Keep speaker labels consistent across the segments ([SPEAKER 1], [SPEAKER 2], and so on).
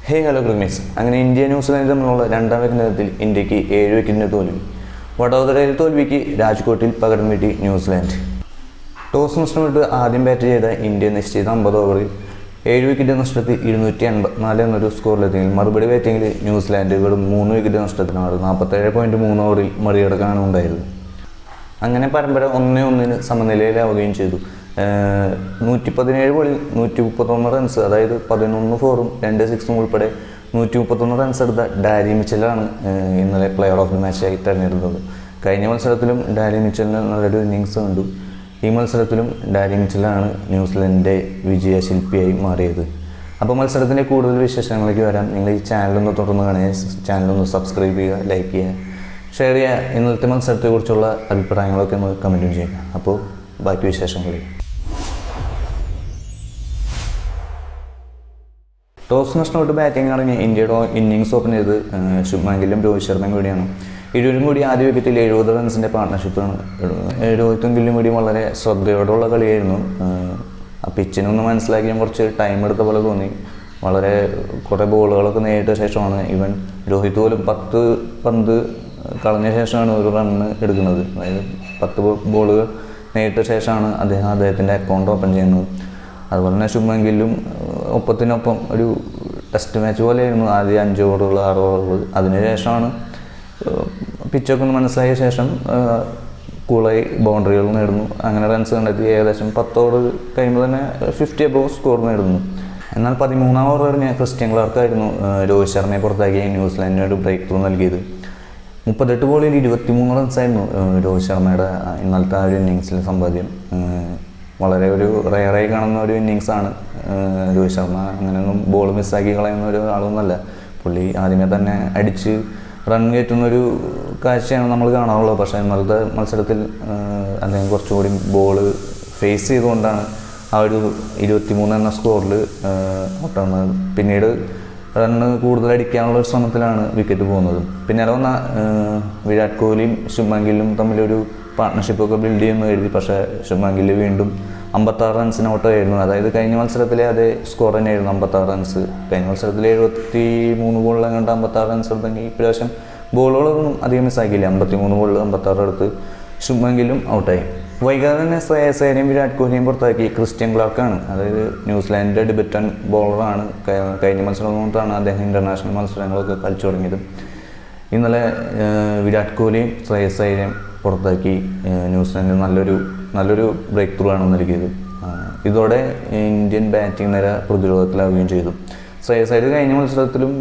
[SPEAKER 1] Hello ക്രിമിക്സ്. അങ്ങനെ India New Zealand തമ്മിലുള്ള രണ്ടാം ഏകദിനത്തിൽ ഇന്ത്യക്ക് 7 വിക്കറ്റിൻ്റെ തോൽവി. വഡോദരയിൽ തോൽവിക്ക് രാജ്കോട്ടിൽ പകരം വീട്ടി ന്യൂസിലാൻഡ്. ടോസ് നഷ്ടപ്പെട്ട് ആദ്യം ബാറ്റ് ചെയ്ത ഇന്ത്യ നിശ്ചിത 50 ഓവറിൽ 7 വിക്കറ്റ് നഷ്ടത്തിൽ 284 എന്നൊരു സ്കോറിലെത്തിയെങ്കിൽ മറുപടി ബാറ്റിങ്ങിൽ ന്യൂസിലാൻഡ് വെറും 3 വിക്കറ്റ് നഷ്ടത്തിനാണ് 47.3 ഓവറിൽ മറികടക്കാനാണ് ഉണ്ടായത്. അങ്ങനെ പരമ്പര 1-1 സമനിലയിലാവുകയും ചെയ്തു. 117 ബോളിൽ 131 റൺസ്, അതായത് 11 ഫോറും 2 സിക്സും ഉൾപ്പെടെ 131 റൺസ് എടുത്ത ഡാരി മിച്ചലാണ് ഇന്നലെ പ്ലെയർ ഓഫ് ദി മാച്ചായി തിരഞ്ഞെടുത്തത്. കഴിഞ്ഞ മത്സരത്തിലും ഡാരി മിച്ചലിന് നല്ലൊരു ഇന്നിങ്സ് കണ്ടു. ഈ മത്സരത്തിലും ഡാരി മിച്ചലാണ് ന്യൂസിലൻഡിൻ്റെ വിജയശില്പിയായി മാറിയത്. അപ്പോൾ മത്സരത്തിൻ്റെ കൂടുതൽ വിശേഷങ്ങളിലേക്ക് വരാം. നിങ്ങൾ ഈ ചാനലൊന്ന് തുറന്ന് കാണുക, ചാനലൊന്ന് സബ്സ്ക്രൈബ് ചെയ്യുക, ലൈക്ക് ചെയ്യുക, ഷെയർ ചെയ്യുക. ഇന്നലത്തെ മത്സരത്തെക്കുറിച്ചുള്ള അഭിപ്രായങ്ങളൊക്കെ ഒന്ന് കമൻറ്റും ചെയ്യുക. അപ്പോൾ ബാക്കി വിശേഷങ്ങളിലേക്ക്. ടോസ് നഷ്ടപ്പെട്ട് ബാറ്റിംഗ് ഇറങ്ങി ഇന്ത്യയുടെ ഇന്നിങ്സ് ഓപ്പൺ ചെയ്ത് ശുഭ്മാൻ ഗില്ലും രോഹിത് ശർമ്മയും കൂടിയാണ്. ഇരുവരും കൂടി ആദ്യ വിക്കറ്റിൽ 70 റൺസിൻ്റെ പാർട്ട്ണർഷിപ്പാണ്. രോഹിത്തും ഗില്ലും കൂടി വളരെ ശ്രദ്ധയോടുള്ള കളിയായിരുന്നു. ആ പിച്ചിനൊന്ന് മനസ്സിലാക്കിയാൽ കുറച്ച് ടൈം എടുത്ത പോലെ തോന്നി. വളരെ കുറേ ബോളുകളൊക്കെ നേരിട്ട ശേഷമാണ് ഇവൻ രോഹിത് പോലും 10 പന്ത് കളഞ്ഞ ശേഷമാണ് ഒരു റണ്ണ് എടുക്കുന്നത്. അതായത് 10 ബോളുകൾ നേരിട്ട ശേഷമാണ് അദ്ദേഹത്തിൻ്റെ അക്കൗണ്ട് ഓപ്പൺ ചെയ്യുന്നത്. അതുപോലെ തന്നെ ശുഭ്മാൻ ഗില്ലും ഒപ്പത്തിനൊപ്പം ഒരു ടെസ്റ്റ് മാച്ച് പോലെയായിരുന്നു. ആദ്യം 5 ഓവറുകൾ 6 ഓവറുകൾ, അതിനുശേഷമാണ് പിച്ചൊക്കെ ഒന്ന് മനസ്സിലായ ശേഷം കൂളായി ബൗണ്ടറികൾ നേടുന്നു. അങ്ങനെ റൺസ് കണ്ടെത്തി ഏകദേശം 10 ഓവർ കഴിയുമ്പോൾ തന്നെ 50 അബോവ് സ്കോർ നേടുന്നു. എന്നാൽ 13-ാം ഓവർ കഴിഞ്ഞ ക്രിസ്റ്റ്യൻ ക്ലാർക്കായിരുന്നു രോഹിത് ശർമ്മയെ പുറത്താക്കി ന്യൂസിലാൻഡിന് ഒരു ബ്രേക്ക് ത്രൂ നൽകിയത്. 38 ബോളിൽ 23 റൺസായിരുന്നു രോഹിത് ശർമ്മയുടെ ഇന്നലത്തെ ആ ഒരു ഇന്നിങ്സിലെ സമ്പാദ്യം. വളരെ ഒരു റെയറായി കാണുന്ന ഒരു ഇന്നിങ്സാണ് രോഹിത് ശർമ്മ. അങ്ങനെയൊന്നും ബോൾ മിസ്സാക്കി കളയുന്ന ഒരു ആളൊന്നുമല്ല. പുള്ളി ആദ്യമേ തന്നെ അടിച്ച് റൺ കയറ്റുന്നൊരു കാഴ്ചയാണ് നമ്മൾ കാണാറുള്ളത്. പക്ഷേ ഇന്നലത്തെ മത്സരത്തിൽ അദ്ദേഹം കുറച്ചുകൂടി ബോൾ ഫേസ് ചെയ്തുകൊണ്ടാണ് ആ ഒരു 23 എന്ന സ്കോറിൽ ഔട്ടാകുന്നത്. പിന്നീട് റണ്ണ് കൂടുതൽ അടിക്കാനുള്ള ഒരു ശ്രമത്തിലാണ് വിക്കറ്റ് പോകുന്നത്. പിന്നീട് വന്ന വിരാട് കോഹ്ലിയും ശുഭ്മാൻ ഗില്ലും തമ്മിലൊരു പാർട്ട്ണർഷിപ്പൊക്കെ ബിൽഡ് ചെയ്യുമെന്ന് കരുതി. പക്ഷേ ശുഭ്മാൻ ഗില്ല് വീണ്ടും 56 റൺസിന് ഔട്ടായിരുന്നു. അതായത് കഴിഞ്ഞ മത്സരത്തിലെ അതേ സ്കോർ തന്നെയായിരുന്നു 56 റൺസ്. കഴിഞ്ഞ മത്സരത്തിൽ 73 ബോളിലെങ്ങാണ്ട് 56 റൺസ് എടുത്തെങ്കിൽ ഇപ്രാവശ്യം ബോളുകളൊന്നും അധികം മിസ്സാക്കിയില്ല. 53 ബോളിൽ 56 എടുത്ത് ശുഭ്മാൻ ഗില്ലും ഔട്ടായി. വൈകാതെ തന്നെ ശ്രേയസ് അയ്യരെയും വിരാട് കോഹ്ലിയും പുറത്താക്കി ക്രിസ്റ്റ്യൻ ക്ലാർക്കാണ്. അതായത് ന്യൂസിലാൻഡിൻ്റെ ഡിബറ്റൻ ബോളറാണ്. കഴിഞ്ഞ മത്സരം കൊണ്ടാണ് അദ്ദേഹം ഇൻ്റർനാഷണൽ മത്സരങ്ങളൊക്കെ കളിച്ചു തുടങ്ങിയത്. ഇന്നലെ വിരാട് കോഹ്ലിയും ശ്രേയസ് അയ്യരെയും പുറത്താക്കി ന്യൂസിലാൻഡ് നല്ലൊരു ബ്രേക്ക് ത്രൂ ആണ് നൽകിയത്. ഇതോടെ ഇന്ത്യൻ ബാറ്റിംഗ് നിര പ്രതിരോധത്തിലാവുകയും ചെയ്തു. ശ്രേയസ് അയ്യർ കഴിഞ്ഞ മത്സരത്തിലും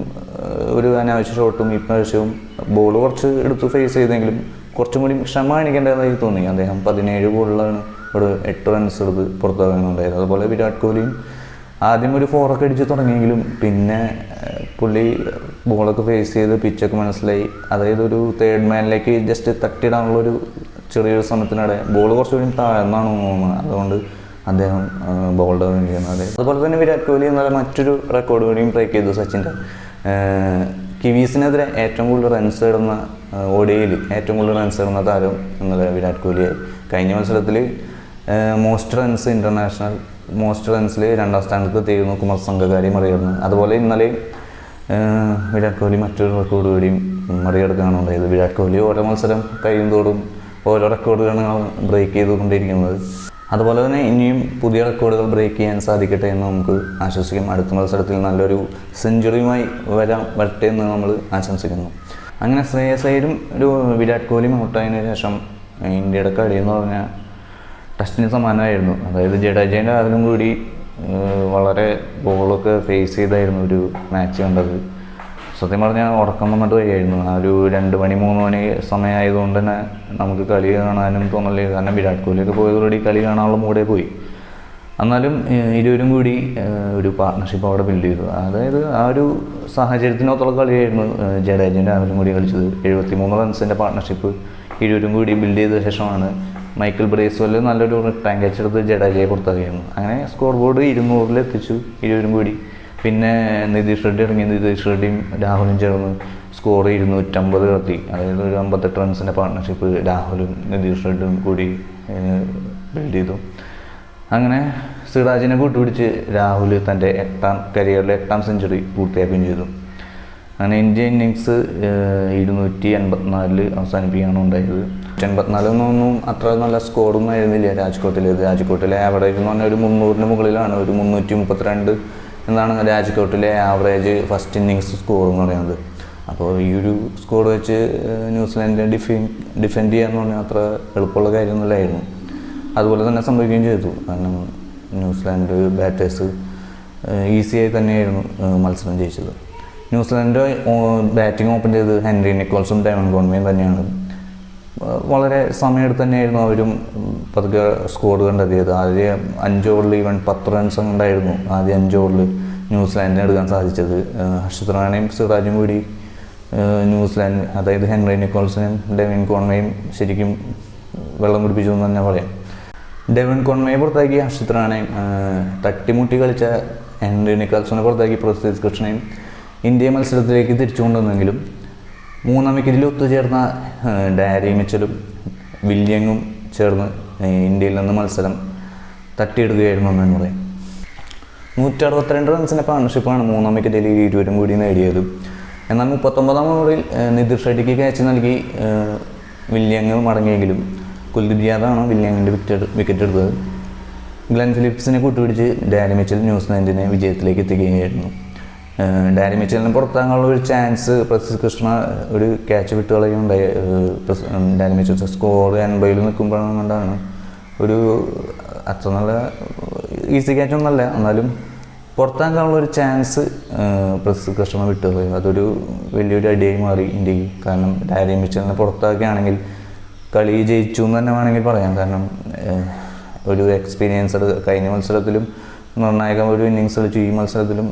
[SPEAKER 1] ഒരു അനാവശ്യ ഷോട്ടും ഇപ്രാവശ്യവും ബോൾ കുറച്ച് എടുത്ത് ഫേസ് ചെയ്തെങ്കിലും കുറച്ചും കൂടി ക്ഷമ കാണിക്കേണ്ടതായി തോന്നി. അദ്ദേഹം 17 ബോളിലാണ് ഒരു 8 റൺസ് എടുത്ത് പുറത്താകാനുണ്ടായത്. അതുപോലെ വിരാട് കോഹ്ലിയും ആദ്യം ഒരു 4 അടിച്ച് തുടങ്ങിയെങ്കിലും പിന്നെ പുള്ളി ബോളൊക്കെ ഫേസ് ചെയ്ത് പിച്ചൊക്കെ മനസ്സിലായി. അതായത് ഒരു തേർഡ് മാനിലേക്ക് ജസ്റ്റ് തട്ടിയിടാനുള്ളൊരു ചെറിയൊരു ശ്രമത്തിനിടെ ബോൾ കുറച്ചുകൂടി താഴ്ന്നാണ് തോന്നുന്നത്. അതുകൊണ്ട് അദ്ദേഹം ബോൾഡ് ആവുകയും ചെയ്യുന്നത്. അതുപോലെ തന്നെ വിരാട് കോഹ്ലി എന്നാൽ മറ്റൊരു റെക്കോർഡ് കൂടിയും ബ്രേക്ക് ചെയ്തു. സച്ചിൻ്റെ കിവീസിനെതിരെ ഏറ്റവും കൂടുതൽ റൺസ് ഇടുന്ന ODIയിൽ ഏറ്റവും കൂടുതൽ റൺസ് ഇടുന്ന താരം എന്നല്ല വിരാട് കോഹ്ലിയായി. കഴിഞ്ഞ മത്സരത്തിൽ മോസ്റ്റ് റൺസിൽ 2ാം സ്ഥാനത്ത് എത്തിയിരുന്നു കുമാർ സംഗകാരി മറികടന്ന്. അതുപോലെ ഇന്നലെ വിരാട് കോഹ്ലി മറ്റൊരു റെക്കോർഡ് കൂടിയും മറികടക്കുകയാണ് ഉണ്ടായത്. വിരാട് കോഹ്ലി ഓരോ മത്സരം കഴിയുന്നതോടും ഓരോ റെക്കോർഡുകളാണ് ബ്രേക്ക് ചെയ്തുകൊണ്ടിരിക്കുന്നത്. അതുപോലെ തന്നെ ഇനിയും പുതിയ റെക്കോർഡുകൾ ബ്രേക്ക് ചെയ്യാൻ സാധിക്കട്ടെ എന്ന് നമുക്ക് ആശ്വസിക്കാം. അടുത്ത മത്സരത്തിൽ നല്ലൊരു സെഞ്ചുറിയുമായി വരട്ടെ എന്ന് നമ്മൾ ആശംസിക്കുന്നു. അങ്ങനെ ശ്രേയസ് അയ്യരും ഒരു വിരാട് കോഹ്ലിയും ഔട്ടായതിനു ശേഷം ഇന്ത്യയുടെ കളി എന്ന് പറഞ്ഞാൽ ടെസ്റ്റിന് സമാനമായിരുന്നു. അതായത് ജഡേജേൻ്റെ അതിലും കൂടി വളരെ ബോളൊക്കെ ഫേസ് ചെയ്തായിരുന്നു ഒരു മാച്ച് കണ്ടത്. സത്യം പറഞ്ഞാൽ ഉറക്കം വന്നിട്ട് വരികയായിരുന്നു. ആ ഒരു 2 മണി 3 മണി സമയമായതുകൊണ്ട് തന്നെ നമുക്ക് കളി കാണാനും തോന്നില്ല. കാരണം വിരാട് കോഹ്ലിയൊക്കെ പോയതോടുകൂടി കളി കാണാനുള്ള മൂഡേ പോയി. എന്നാലും ഇരുവരും കൂടി ഒരു പാർട്ട്ണർഷിപ്പ് അവിടെ ബിൽഡ് ചെയ്തു. അതായത് ആ ഒരു സാഹചര്യത്തിനൊത്തുള്ള കളിയായിരുന്നു ജഡേജയും രാഹുലും കൂടി കളിച്ചത്. 73 റൺസിൻ്റെ പാർട്ട്ണർഷിപ്പ് ഇരുവരും കൂടി ബിൽഡ് ചെയ്ത ശേഷമാണ് മൈക്കിൾ ബ്രേസ്വെൽ നല്ലൊരു റിട്ടേൺ ക്യാച്ച് എടുത്ത് ജഡേജയെ പുറത്താക്കിയിരുന്നു. അങ്ങനെ സ്കോർ ബോർഡ് 200-ൽ എത്തിച്ചു ഇരുവരും കൂടി. പിന്നെ നിതീഷ് റെഡ്ഡി ഇറങ്ങി. നിതീഷ് റെഡ്ഡിയും രാഹുലും ചേർന്ന് സ്കോർ 250 കടത്തി. അതായത് ഒരു 58 റൺസിൻ്റെ പാർട്ട്ണർഷിപ്പ് രാഹുലും നിതീഷ് റെഡ്ഡിയും കൂടി ബിൽഡ് ചെയ്തു. അങ്ങനെ സിറാജിനെ കൂട്ടുപിടിച്ച് രാഹുൽ തൻ്റെ കരിയറിലെ 8ാം സെഞ്ചുറി പൂർത്തിയാക്കുകയും ചെയ്തു. അങ്ങനെ ഇന്ത്യ ഇന്നിങ്സ് 284 അവസാനിപ്പിക്കുകയാണ് ഉണ്ടായത്. 284 അത്ര നല്ല സ്കോറൊന്നും ആയിരുന്നില്ല രാജ്കോട്ടിലെ ആവറേജ് എന്ന് പറഞ്ഞാൽ ഒരു 300-ന് മുകളിലാണ്. ഒരു 332 എന്നാണ് രാജ്കോട്ടിലെ ആവറേജ് ഫസ്റ്റ് ഇന്നിങ്സ് സ്കോർ എന്ന് പറയുന്നത്. അപ്പോൾ ഈ ഒരു സ്കോർ വെച്ച് ന്യൂസിലാൻഡിനെ ഡിഫെൻഡ് ചെയ്യാന്ന് പറഞ്ഞാൽ അത്ര എളുപ്പമുള്ള കാര്യമൊന്നുമില്ലായിരുന്നു. അതുപോലെ തന്നെ സംഭവിക്കുകയും ചെയ്തു. കാരണം ന്യൂസിലാൻഡ് ബാറ്റേഴ്സ് ഈസിയായി തന്നെയായിരുന്നു മത്സരം ജയിച്ചത്. ന്യൂസിലാൻഡ് ബാറ്റിംഗ് ഓപ്പൺ ചെയ്ത് ഹെൻറി നിക്കോൾസും ഡെവൻ കോൺവേയും തന്നെയാണ്. വളരെ സമയമെടുത്ത് തന്നെയായിരുന്നു അവരും പതുക്കെ സ്കോർ കണ്ടെത്തിയത്. ആദ്യം 5 ഓവറിൽ ഈവൻ 10 റൺസ് ഉണ്ടായിരുന്നു. ആദ്യം 5 ഓവറിൽ ന്യൂസിലാൻഡിനെ എടുക്കാൻ സാധിച്ചത്. ഹർഷിത് റാണയും സിറാജും കൂടി ന്യൂസിലാൻഡ്, അതായത് ഹെൻറി നിക്കോൾസനും ഡെവിൻ കോൺവേയും ശരിക്കും വെള്ളം കുടിപ്പിച്ചു എന്ന് തന്നെ പറയാം. ഡെവിൻ കോൺവേയെ പുറത്താക്കി ഹർഷിത് റാണയും തട്ടിമുട്ടി കളിച്ച ഹെൻറി നിക്കോൾസനെ പുറത്താക്കി പ്രസിദ്ധ് കൃഷ്ണയും ഇന്ത്യ മത്സരത്തിലേക്ക് തിരിച്ചു കൊണ്ടുവന്നെങ്കിലും 3ാം വിക്കറ്റിൽ ഒത്തുചേർന്ന ഡാരി മിച്ചലും വില്യങ്ങും ചേർന്ന് ഇന്ത്യയിൽ നിന്ന് മത്സരം തട്ടിയെടുക്കുകയായിരുന്നു എന്ന് തന്നെ പറയാം. 162 റൺസിൻ്റെ പാർട്ണർഷിപ്പാണ് 3ാം വിക്കറ്റിൽ ഇരുവരും കൂടി നേടിയത്. എന്നാൽ 39ാം ഓവറിൽ നിതിർ ഷെട്ടിക്ക് ക്യാച്ച് നൽകി വില്യങ്ങ് മടങ്ങിയെങ്കിലും കുൽദീപ് യാദവാണ് വില്യങ്ങിൻ്റെ വിക്കറ്റ് എടുത്തത്. ഗ്ലെൻ ഫിലിപ്സിനെ കൂട്ടുപിടിച്ച് ഡാരി മിച്ചൽ ന്യൂസിലാൻഡിനെ വിജയത്തിലേക്ക് എത്തിക്കുകയായിരുന്നു. ഡാരി മിച്ചലിനെ പുറത്താകാനുള്ള ഒരു ചാൻസ് പ്രസിദ്ധ് കൃഷ്ണ ഒരു ക്യാച്ച് വിട്ട് കളയുണ്ടായി. ഡാരി മിച്ചൽ സ്കോർ 80-ൽ നിൽക്കുമ്പോഴാണ് ഒരു അത്ര നല്ല ഈസി ക്യാച്ചൊന്നുമല്ല, എന്നാലും പുറത്താക്കാനുള്ള ഒരു ചാൻസ് പ്രസിദ്ധ് കൃഷ്ണ വിട്ട് കളയും. അതൊരു വലിയൊരു അടിയായി മാറി ഇന്ത്യക്ക്. കാരണം ഡാരി മിച്ചലിനെ പുറത്താക്കുകയാണെങ്കിൽ കളി ജയിച്ചു എന്ന് തന്നെ വേണമെങ്കിൽ പറയാം. കാരണം ഒരു എക്സ്പീരിയൻസ് കഴിഞ്ഞ മത്സരത്തിലും നിർണായക ഒരു ഇന്നിങ്സ് കളിച്ചു. ഈ മത്സരത്തിലും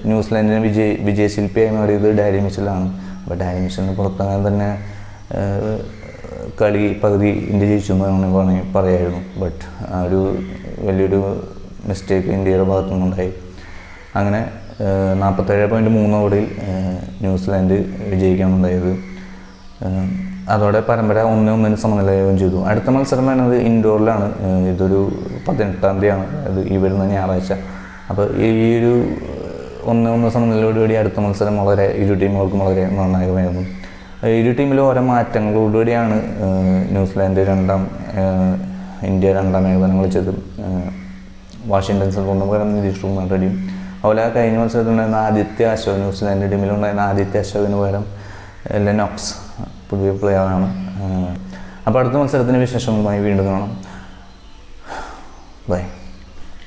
[SPEAKER 1] ന്യൂസിലാൻഡിനെ വിജയശില്പിയായി മാറിയത് ഡാരി മിച്ചലാണ്. അപ്പോൾ ഡാരി മിച്ചലിന് പുറത്താകാൻ തന്നെ കളി പകുതി ഇന്ത്യ ജയിച്ചു എന്ന് വേണമെങ്കിൽ പറയായിരുന്നു. ബട്ട് ആ ഒരു വലിയൊരു മിസ്റ്റേക്ക് ഇന്ത്യയുടെ ഭാഗത്തു നിന്നുണ്ടായി. അങ്ങനെ 47.3 ഓവറിൽ ന്യൂസിലാൻഡ് വിജയിക്കാനുണ്ടായത്. അതോടെ പരമ്പര 1-1 സമനിലയാവുകയും ചെയ്തു. അടുത്ത മത്സരം വരുന്നത് ഇൻഡോറിലാണ്. ഇതൊരു 18-ാം തീയതിയാണ്, അത് ഈ വരുന്ന ഞായറാഴ്ച. അപ്പോൾ ഈ ഒരു 1-1 സമനിലയോടുകൂടി അടുത്ത മത്സരം ഇരു ടീമുകൾക്കും വളരെ നിർണായകമായിരുന്നു. ഇരു ടീമിലും ഓരോ മാറ്റങ്ങളോടുകൂടിയാണ് ന്യൂസിലാൻഡ് ഇന്ത്യ 2ാം ഏകദിനം കളിച്ചത്. വാഷിംഗ്ടൺ സുന്ദറിന് പകരം നിതീഷ് കുമാർ റെഡ്ഡിയും അതുപോലെ കഴിഞ്ഞ മത്സരത്തിലുണ്ടായിരുന്ന ആദിത്യ അശോക്, ന്യൂസിലാൻഡ് ടീമിലുണ്ടായിരുന്ന ആദിത്യ അശോകിന് പകരം ലെനോക്സ് പുതിയ പ്ലെയറാണ്. അപ്പോൾ അടുത്ത മത്സരത്തിന് വിശേഷങ്ങളുമായി വീണ്ടും കാണാം. ബൈ.